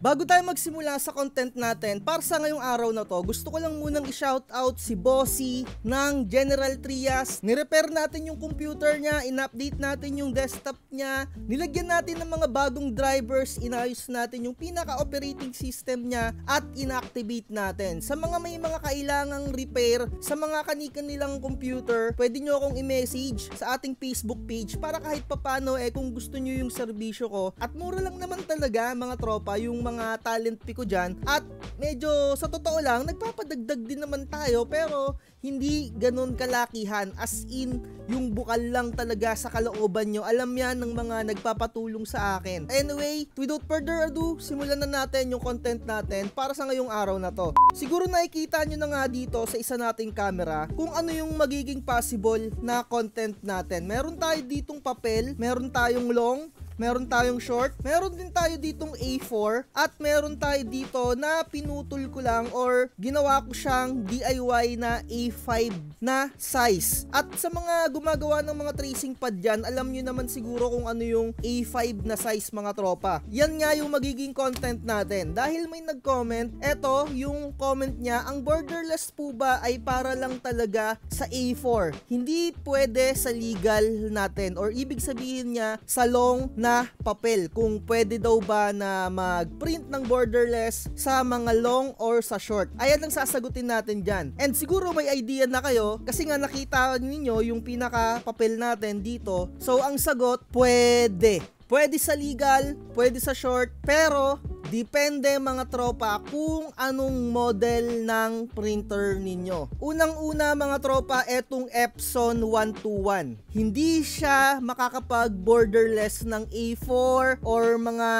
Bago tayo magsimula sa content natin, para sa ngayong araw na to, gusto ko lang munang i-shoutout si Bossy ng General Trias. Ni-repair natin yung computer niya, in-update natin yung desktop niya, nilagyan natin ng mga bagong drivers, inayos natin yung pinaka-operating system niya at inactivate natin. Sa mga may mga kailangang repair sa mga kani-kanilang computer, pwede nyo akong i-message sa ating Facebook page para kahit papano kung gusto nyo yung serbisyo ko. At mura lang naman talaga mga tropa yung mga talent pick ko dyan, at medyo sa totoo lang nagpapadagdag din naman tayo, pero hindi ganun kalakihan, as in yung bukal lang talaga sa kalooban nyo. Alam yan ng mga nagpapatulong sa akin. Anyway, without further ado, simulan na natin yung content natin para sa ngayong araw na to. Siguro nakikita nyo na nga dito sa isa nating camera kung ano yung magiging possible na content natin. Meron tayo ditong papel, meron tayong long, meron tayong short, meron din tayo ditong A4, at meron tayo dito na pinutol ko lang or ginawa ko siyang DIY na A5 na size. At sa mga gumagawa ng mga tracing pad dyan, alam nyo naman siguro kung ano yung A5 na size mga tropa. Yan nga yung magiging content natin. Dahil may nag-comment, eto yung comment niya, ang borderless po ba ay para lang talaga sa A4? Hindi pwede sa legal natin, or ibig sabihin niya sa long na papel, kung pwede daw ba na mag-print ng borderless sa mga long or sa short. Ayan ang sasagutin natin dyan. And siguro may idea na kayo kasi nga nakita ninyo yung pinaka papel natin dito. So ang sagot, pwede. Pwede sa legal, pwede sa short, pero depende mga tropa kung anong model ng printer ninyo. Unang-una mga tropa, etong Epson 121. Hindi siya makakapag borderless ng A4 or mga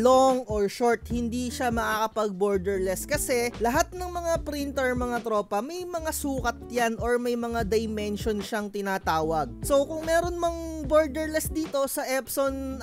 long or short. Hindi siya makakapag borderless kasi lahat ng mga printer mga tropa may mga sukat yan or may mga dimension siyang tinatawag. So kung meron mang borderless dito sa Epson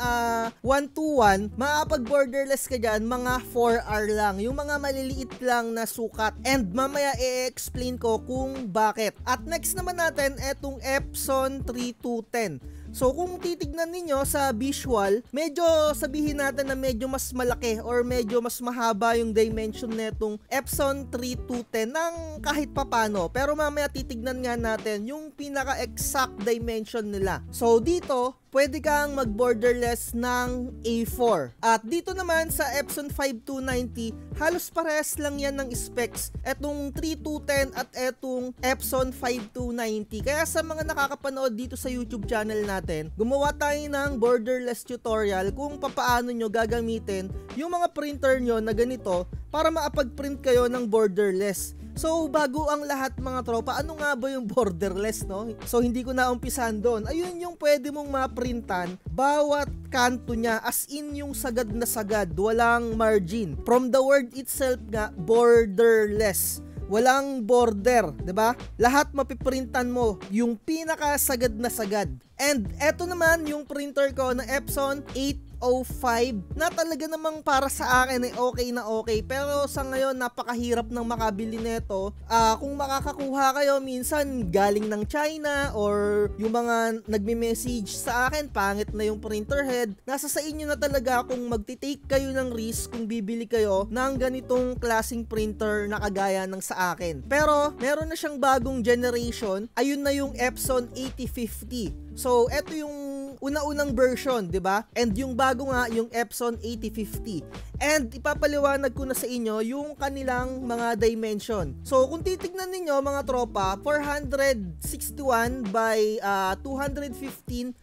121, makakapag borderless ka dyan, mga 4R lang, yung mga maliliit lang na sukat, and mamaya i-explain ko kung bakit. At next naman natin etong Epson 3210. So kung titignan ninyo sa visual, medyo sabihin natin na medyo mas malaki or medyo mas mahaba yung dimension netong Epson 3210 ng kahit papano. Pero mamaya titignan nga natin yung pinaka-exact dimension nila. So dito, pwede kang mag-borderless ng A4. At dito naman sa Epson 5290, halos pares lang yan ng specs. Etong 3210 at etong Epson 5290. Kaya sa mga nakakapanood dito sa YouTube channel natin, gumawa tayo ng borderless tutorial kung papaano nyo gagamitin yung mga printer nyo na ganito para makapag-print kayo ng borderless. So bago ang lahat mga tropa, ano nga ba yung borderless, no? So hindi ko na umpisan doon. Ayun yung pwede mong maprintan bawat kanto niya, as in yung sagad na sagad, walang margin. From the word itself nga, borderless. Walang border, 'di ba? Lahat mapiprintan mo yung pinakasagad na sagad. And eto naman yung printer ko na Epson 805 na talaga namang para sa akin ay okay na okay, pero sa ngayon napakahirap ng makabili nito. Kung makakakuha kayo minsan galing ng China or yung mga nagme-message sa akin pangit na yung printer head, nasa sa inyo na talaga kung magti-take kayo ng risk kung bibili kayo ng ganitong klaseng printer na kagaya ng sa akin. Pero meron na siyang bagong generation, ayun na yung Epson 8050. So, eto yung una-unang version, 'di ba? And yung bago nga yung Epson 8050. And ipapaliwanag ko na sa inyo yung kanilang mga dimension. So, kung titignan niyo mga tropa, 461 by 215,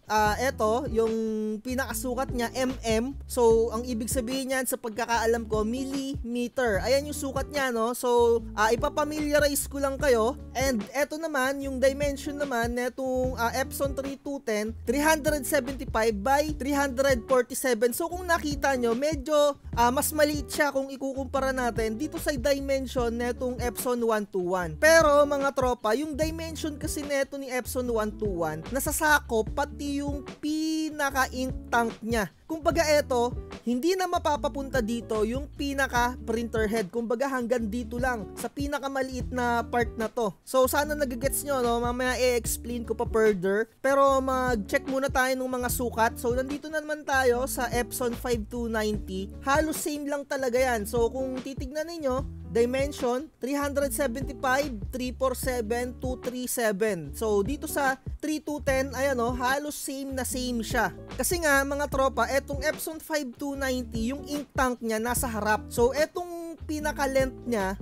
eto yung pinakasukat niya mm. So, ang ibig sabihin niyan sa pagkakaalam ko, millimeter. Ayan yung sukat niya, no? So, ipapamiliarize ko lang kayo. And eto naman yung dimension naman netong Epson 3210, 375 by 347. So kung nakita nyo, medyo mas maliit siya kung ikukumpara natin dito sa dimension netong Epson 121. Pero mga tropa, yung dimension kasi neto ni Epson 121, nasasakop pati yung pinaka-ink tank niya. kumbaga eto, hindi na mapapapunta dito yung pinaka printer head. Kumbaga hanggang dito lang sa pinakamaliit na part na to. So sana nagigets nyo, no? Mamaya i-explain ko pa further. Pero mag-check muna tayo ng mga sukat. So nandito na naman tayo sa Epson 5290. Halos same lang talaga yan. So kung titignan ninyo, dimension 375, 347, 237. So dito sa 3210, ayan o, halos same na same siya. Kasi nga mga tropa, etong Epson 5290, yung ink tank niya nasa harap. So etong pinaka-length niya,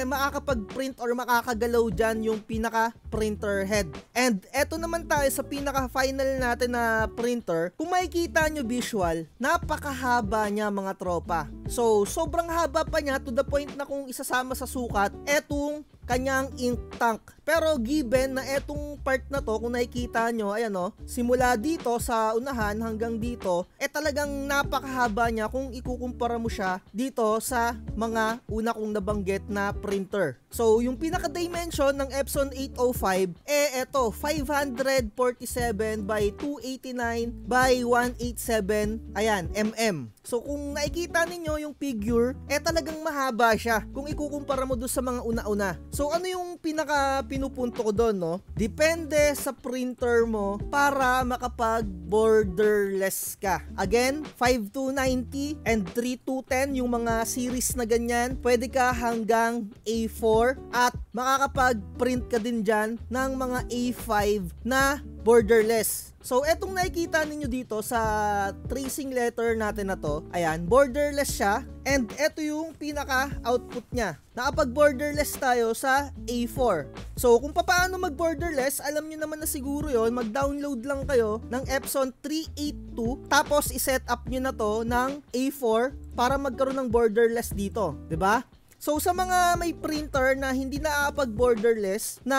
makakapag-print or makakagalaw dyan yung pinaka-printer head. And eto naman tayo sa pinaka-final natin na printer. Kung makikita nyo visual, napakahaba niya mga tropa. So sobrang haba pa niya to the point na kung isasama sa sukat, etong kanyang ink tank. Pero given na etong part na to, kung nakikita nyo, ayan o, simula dito sa unahan hanggang dito, talagang napakahaba niya kung ikukumpara mo siya dito sa mga una kong nabanggit na printer. So yung pinaka-dimension ng Epson 805, eto, 547 by 289 by 187, ayan, mm. So kung nakikita ninyo yung figure, talagang mahaba siya kung ikukumpara mo doon sa mga una-una. So ano yung pinupunto ko doon, no? Depende sa printer mo para makapag borderless ka. Again, 5290 and 3210, yung mga series na ganyan, pwede ka hanggang A4 at makakapag-print ka din dyan ng mga A5 na borderless. So etong nakikita ninyo dito sa tracing letter natin na to, ayan, borderless siya, and eto yung pinaka-output niya. Nakapag-borderless tayo sa A4. So kung paano mag-borderless, alam nyo naman na siguro yon, mag-download lang kayo ng Epson 382, tapos i-set up nyo na to ng A4 para magkaroon ng borderless dito, 'di ba? So sa mga may printer na hindi nakakapag-borderless, na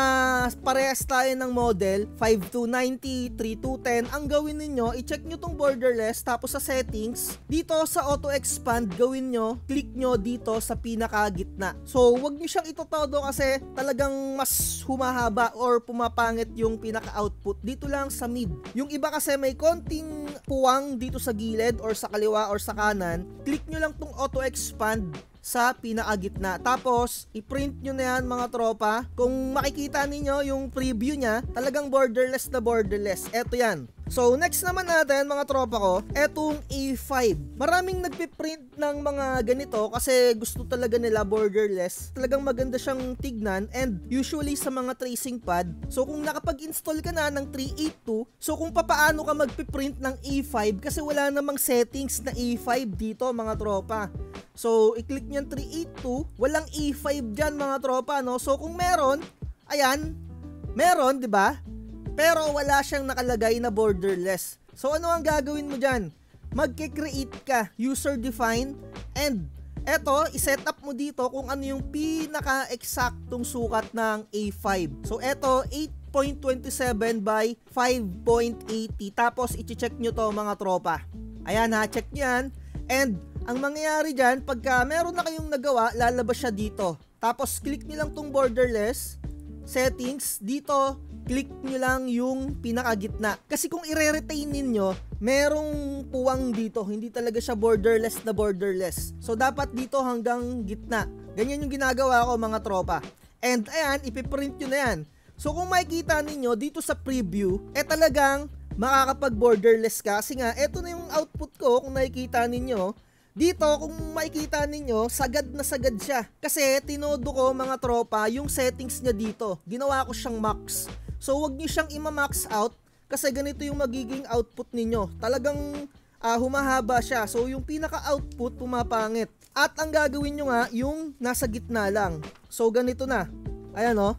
parehas tayo ng model 5290, 3210, ang gawin niyo, i-check nyo tong borderless, tapos sa settings, dito sa auto expand, gawin nyo, click nyo dito sa pinakagitna. So wag nyo siyang itotodo kasi talagang mas humahaba or pumapangit yung pinaka-output. Dito lang sa mid. Yung iba kasi may konting puwang dito sa gilid or sa kaliwa or sa kanan, click nyo lang tong auto expand sa pinakagitna. Tapos, i-print nyo na yan mga tropa. Kung makikita ninyo yung preview niya, talagang borderless na borderless. Eto yan. So, next naman natin mga tropa ko, etong A5. Maraming nagpiprint ng mga ganito kasi gusto talaga nila borderless. Talagang maganda siyang tignan and usually sa mga tracing pad. So, kung nakapag-install ka na ng 382, so kung papaano ka magpiprint ng A5 kasi wala namang settings na A5 dito mga tropa. So, i-click nyo 382, walang A5 dyan mga tropa, no? So, kung meron, ayan, meron, di ba? Pero wala siyang nakalagay na borderless. So ano ang gagawin mo dyan? Magke-create ka, user-defined, and eto, iset up mo dito kung ano yung pinaka-eksaktong sukat ng A5. So eto, 8.27 by 5.80. Tapos i-check nyo to mga tropa. Ayan ha, check nyo yan. And ang mangyayari dyan, pagka meron na kayong nagawa, lalabas siya dito. Tapos click nyo lang tong borderless, settings, dito, click nyo lang yung pinakagitna. Kasi kung i-retain ninyo, merong puwang dito. Hindi talaga siya borderless na borderless. So, dapat dito hanggang gitna. Ganyan yung ginagawa ko mga tropa. And, ayan, ipiprint nyo na yan. So, kung makikita ninyo dito sa preview, talagang makakapag-borderless ka. Kasi nga, eto na yung output ko kung nakikita ninyo. Dito, kung makikita ninyo, sagad na sagad siya. Kasi, tinodo ko mga tropa, yung settings niya dito. Ginawa ko siyang max. So, wag niyo siyang ima-max out kasi ganito yung magiging output ninyo. Talagang humahaba siya. So, yung pinaka-output pumapangit. At ang gagawin nyo nga, yung nasa gitna lang. So, ganito na. Ayan o.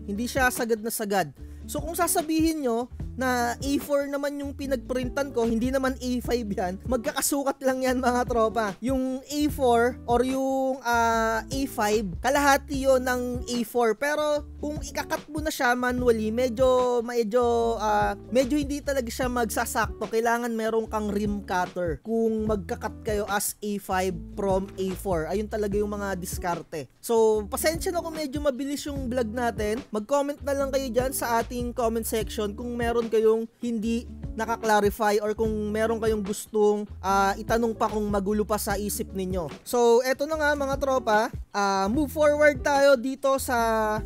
Hindi siya sagad na sagad. So, kung sasabihin nyo na A4 naman yung pinagprintan ko, hindi naman A5 yan, magkakasukat lang yan mga tropa. Yung A4 or yung A5, kalahati yun ng A4. Pero kung ikakat mo na siya manually, medyo hindi talaga siya magsasakto. Kailangan meron kang rim cutter kung magkakat kayo as A5 from A4. Ayun talaga yung mga diskarte. So, pasensya na kung medyo mabilis yung vlog natin. Mag-comment na lang kayo dyan sa ating comment section kung meron kayong hindi naka-clarify or kung meron kayong gustong itanong pa kung magulo pa sa isip ninyo. So, eto na nga mga tropa, move forward tayo dito sa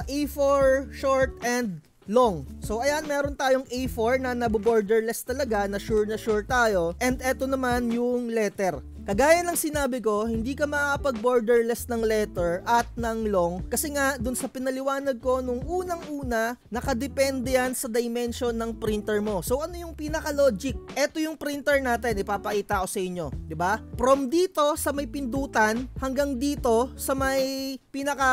A4, short, and long. So, ayan, meron tayong A4 na naboborderless talaga, na sure tayo. And eto naman yung letter. Kagaya ng sinabi ko, hindi ka makakapag-borderless ng letter at ng long kasi nga dun sa pinaliwanag ko nung unang-una, nakadepende yan sa dimension ng printer mo. So ano yung pinaka-logic? Ito yung printer natin, ipapakita ko sa inyo, 'di ba? From dito sa may pindutan hanggang dito sa may pinaka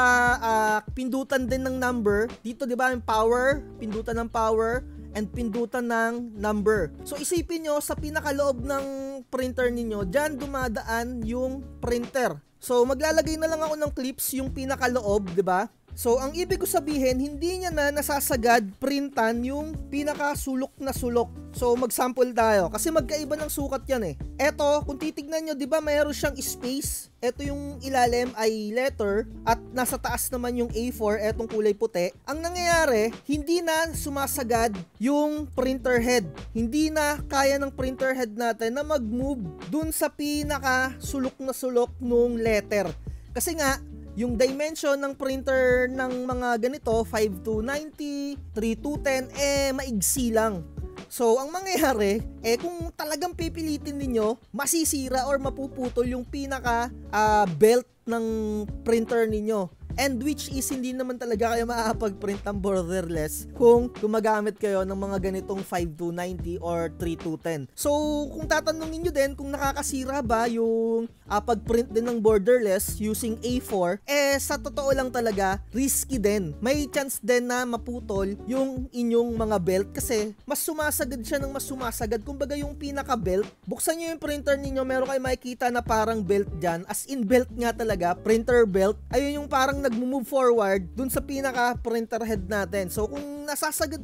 pindutan din ng number, dito 'di ba yung power, pindutan ng power and pindutan ng number. So isipin nyo sa pinakaloob ng printer ninyo, dyan dumadaan yung printer. So maglalagay na lang ako ng clips yung pinakaloob, 'di ba? So ang ibig ko sabihin, hindi niya na nasasagad printan yung pinakasulok na sulok. So mag-sample tayo kasi magkaiba ng sukat yan eh. Eto, kung titignan nyo, 'di ba mayroon siyang space? Ito yung ilalim ay letter at nasa taas naman yung A4, etong kulay puti. Ang nangyayari, hindi na sumasagad yung printer head. Hindi na kaya ng printer head natin na mag-move dun sa pinaka sulok na sulok nung letter. Kasi nga, yung dimension ng printer ng mga ganito, 5290, 3210, maigsi lang. So, ang mangyayari, kung talagang pipilitin ninyo, masisira or mapuputol yung pinaka belt ng printer ninyo. And which is hindi naman talaga kayo makakapag-print ng borderless kung gumagamit kayo ng mga ganitong 5290 or 3210. So, kung tatanungin nyo din kung nakakasira ba yung pag-print din ng borderless using A4, sa totoo lang talaga, risky din. May chance din na maputol yung inyong mga belt kasi mas sumasagad siya ng mas sumasagad. Kumbaga yung pinaka-belt, buksan nyo yung printer ninyo, meron kayo makikita na parang belt dyan. As in belt nga talaga, printer belt. Ayun yung parang nag-move forward dun sa pinaka printer head natin. So kung nasasagad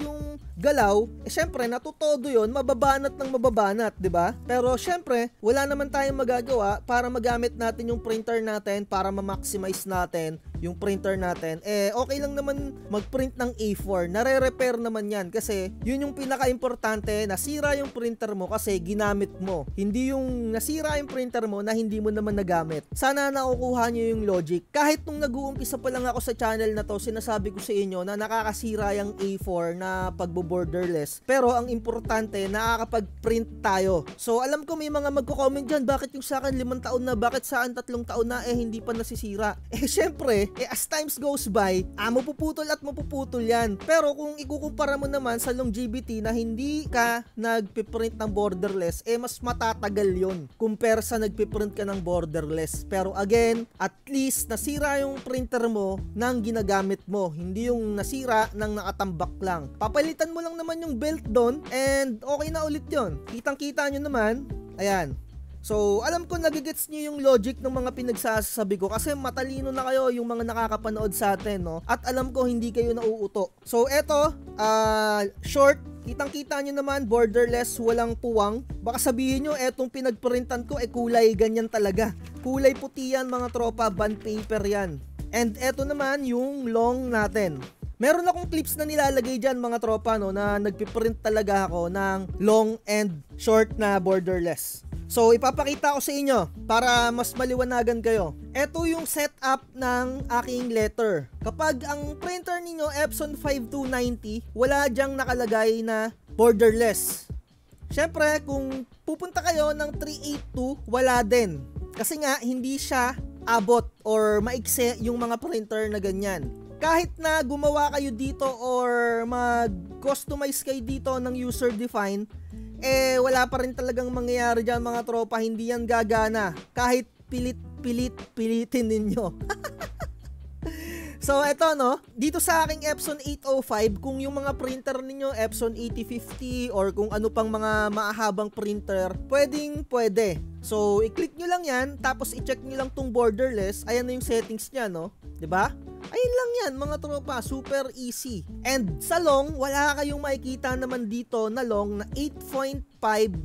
yung galaw, syempre natutodo yun, mababanat ng mababanat, 'di ba? Pero syempre, wala naman tayong magagawa para magamit natin yung printer natin para ma-maximize natin yung printer natin. Okay lang naman mag-print ng A4. Nare-repair naman yan kasi yun yung pinaka-importante, nasira yung printer mo kasi ginamit mo. Hindi yung nasira yung printer mo na hindi mo naman nagamit. Sana nakukuha nyo yung logic. Kahit nung nag-uumpisa pa lang ako sa channel na to, sinasabi ko sa inyo na nakakasira yung A4 na pagbo-borderless. Pero ang importante, nakakapag-print tayo. So alam ko may mga magko-comment dyan, bakit yung sa akin 5 taon na, bakit sa akin 3 taon na, hindi pa nasisira. Syempre, as times goes by, mapuputol at mapuputol yan. Pero kung ikukumpara mo naman sa longevity na hindi ka nagpiprint ng borderless, mas matatagal yon compare sa nagpiprint ka ng borderless. Pero again, at least nasira yung printer mo nang ginagamit mo, hindi yung nasira nang nakatambak lang. Papalitan mo lang naman yung belt doon and okay na ulit yon. Kitang-kita nyo naman, ayan. So, alam ko nagigets nyo yung logic ng mga pinagsasabi ko kasi matalino na kayo yung mga nakakapanood sa atin, no? At alam ko hindi kayo nauuto. So, eto, short, kitang-kita nyo naman, borderless, walang puwang. Baka sabihin nyo, etong pinagprintan ko, kulay ganyan talaga. Kulay puti yan mga tropa, bond paper yan. And eto naman yung long natin. Meron akong clips na nilalagay dyan mga tropa, no, na nagpiprint talaga ako ng long and short na borderless. So, ipapakita ko sa inyo para mas maliwanagan kayo. Ito yung setup ng aking letter. Kapag ang printer ninyo Epson 5290, wala dyang nakalagay na borderless. Syempre, kung pupunta kayo ng 382, wala din. Kasi nga, hindi siya abot or maikse yung mga printer na ganyan. Kahit na gumawa kayo dito or mag-customize kayo dito ng user-defined, wala pa rin talagang mangyayari dyan mga tropa, hindi yan gagana. Kahit pilitin ninyo. So, eto no, dito sa aking Epson 805, kung yung mga printer ninyo, Epson 8050 or kung ano pang mga maahabang printer, pwede. So, i-click nyo lang yan, tapos i-check nyo lang tong borderless, ayan na yung settings nya, no? 'Di ba? Ayun lang yan mga tropa, super easy. And sa long, wala kayong makikita naman dito na long na 8.5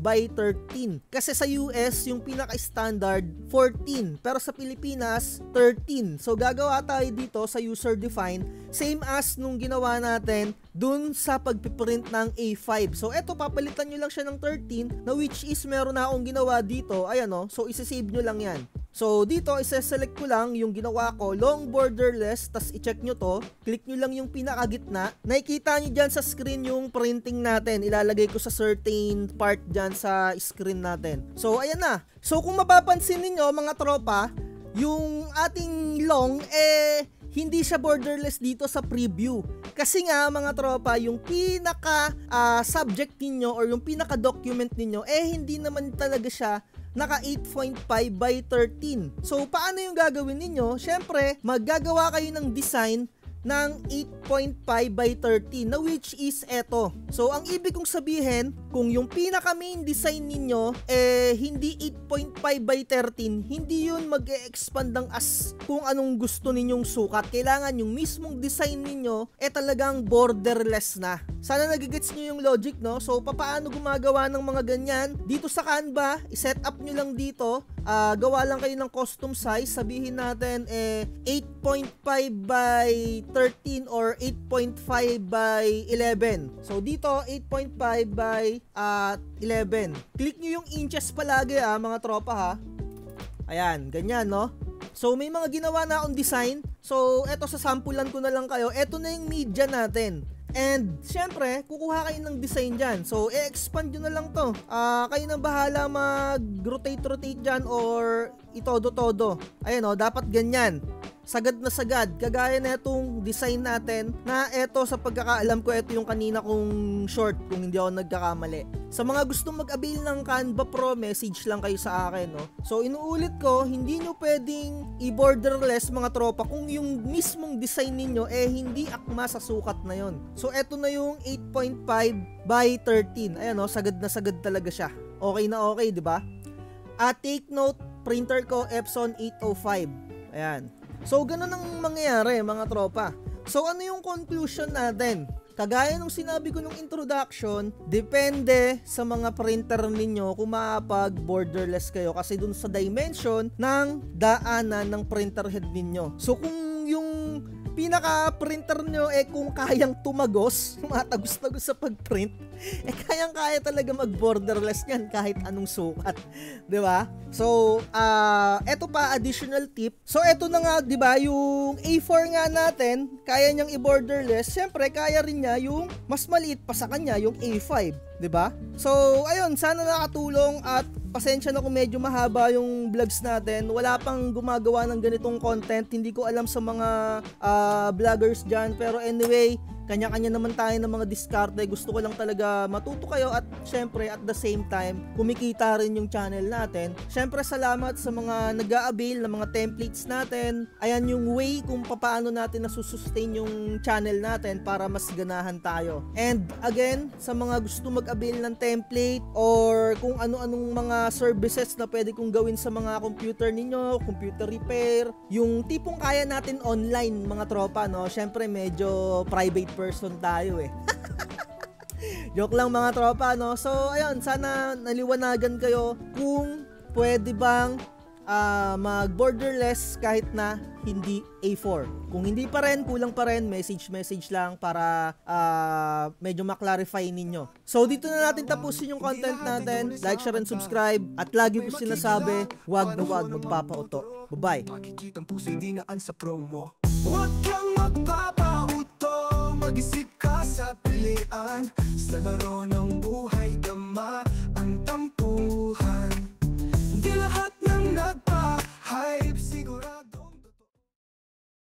by 13. Kasi sa US, yung pinaka-standard 14. Pero sa Pilipinas, 13. So gagawa tayo dito sa user-defined, same as nung ginawa natin dun sa pagpiprint ng A5. So eto, papalitan nyo lang siya ng 13, na which is meron na akong ginawa dito. Ayan o, so isasave nyo lang yan. So dito, isa-select ko lang yung ginawa ko, long borderless, tas i-check nyo to, click nyo lang yung pinakagitna, nakikita nyo dyan sa screen yung printing natin, ilalagay ko sa certain part dyan sa screen natin. So ayan na. So kung mapapansin niyo mga tropa, yung ating long, hindi siya borderless dito sa preview. Kasi nga mga tropa, yung pinaka subject ninyo or yung pinaka document ninyo, hindi naman talaga siya naka 8.5 by 13. So paano yung gagawin ninyo? Syempre, maggagawa kayo ng design ng 8.5 by 13 na which is eto. So ang ibig kong sabihin, kung yung pinaka main design ninyo hindi 8.5 by 13, hindi yun mag-e-expand ng as kung anong gusto ninyong sukat. Kailangan yung mismong design ninyo talagang borderless na. Sana nagigets nyo yung logic, no? So papaano gumagawa ng mga ganyan? Dito sa Canva, i-set up nyo lang dito, gawa lang kayo ng custom size, sabihin natin 8.5 by 13 or 8.5 by 11. So dito 8.5 by 11. Click nyo yung inches palagi mga tropa ha. Ayan, ganyan no. So may mga ginawa na akong design. So eto, sa sampulan ko na lang kayo. Eto na yung media natin. And syempre, kukuha kayo ng design dyan. So i-expand nyo na lang to. Kayo nang bahala mag-rotate dyan or itodo-todo. Ayan o, dapat ganyan. Sagad na sagad, kagaya na itong design natin na eto, sa pagkakaalam ko, ito yung kanina kong short kung hindi ako nagkakamali. Sa mga gustong mag-avail ng Canva Pro, message lang kayo sa akin, no? So inuulit ko, hindi nyo pwedeng i-borderless mga tropa kung yung mismong design ninyo hindi akma sa sukat na yon. So eto na yung 8.5 by 13. Ayan no, sagad na sagad talaga siya. Okay na okay, di ba? Take note, printer ko Epson 805. Ayan. So, ganun ang mangyayari mga tropa. So, ano yung conclusion natin? Kagaya nung sinabi ko nung introduction, depende sa mga printer ninyo kung makapag borderless kayo kasi dun sa dimension ng daanan ng printer head ninyo. So, kung yung pinaka-printer nyo kung kayang tumagos, matagos-tagos sa pag-print, kayang-kaya talaga mag-borderless yan kahit anong sukat, 'di ba? So, eto pa additional tip. So, eto na nga, 'di ba, yung A4 nga natin, kaya niyang i-borderless. Siyempre, kaya rin niya yung mas maliit pa sa kanya, yung A5, 'di ba? So, ayun, sana nakatulong at pasensya na kung medyo mahaba yung vlogs natin. Wala pang gumagawa ng ganitong content. Hindi ko alam sa mga vloggers dyan. Pero anyway, kanya-kanya naman tayo ng mga diskarte. Gusto ko lang talaga matuto kayo at syempre at the same time, kumikita rin yung channel natin. Syempre salamat sa mga nag-a-avail ng mga templates natin. Ayan yung way kung paano natin nasusustain yung channel natin para mas ganahan tayo. And again, sa mga gusto mag-avail ng template or kung ano-anong mga services na pwede kong gawin sa mga computer ninyo, computer repair, yung tipong kaya natin online mga tropa, no? Syempre medyo private person tayo Joke lang mga tropa, no? So ayun, sana naliwanagan kayo kung pwede bang mag-borderless kahit na hindi A4. Kung hindi pa rin, kulang pa rin, message lang para medyo ma-clarify ninyo. So dito na natin tapusin yung content natin. Like, share, and subscribe. At lagi ko sinasabi, wag na wag magpapauto. Bye-bye. Makikitang puso'y dinaan sa promo. Huwag kang magpapauto, mag-isip ka sa pilian. Sa laro ng buhay dama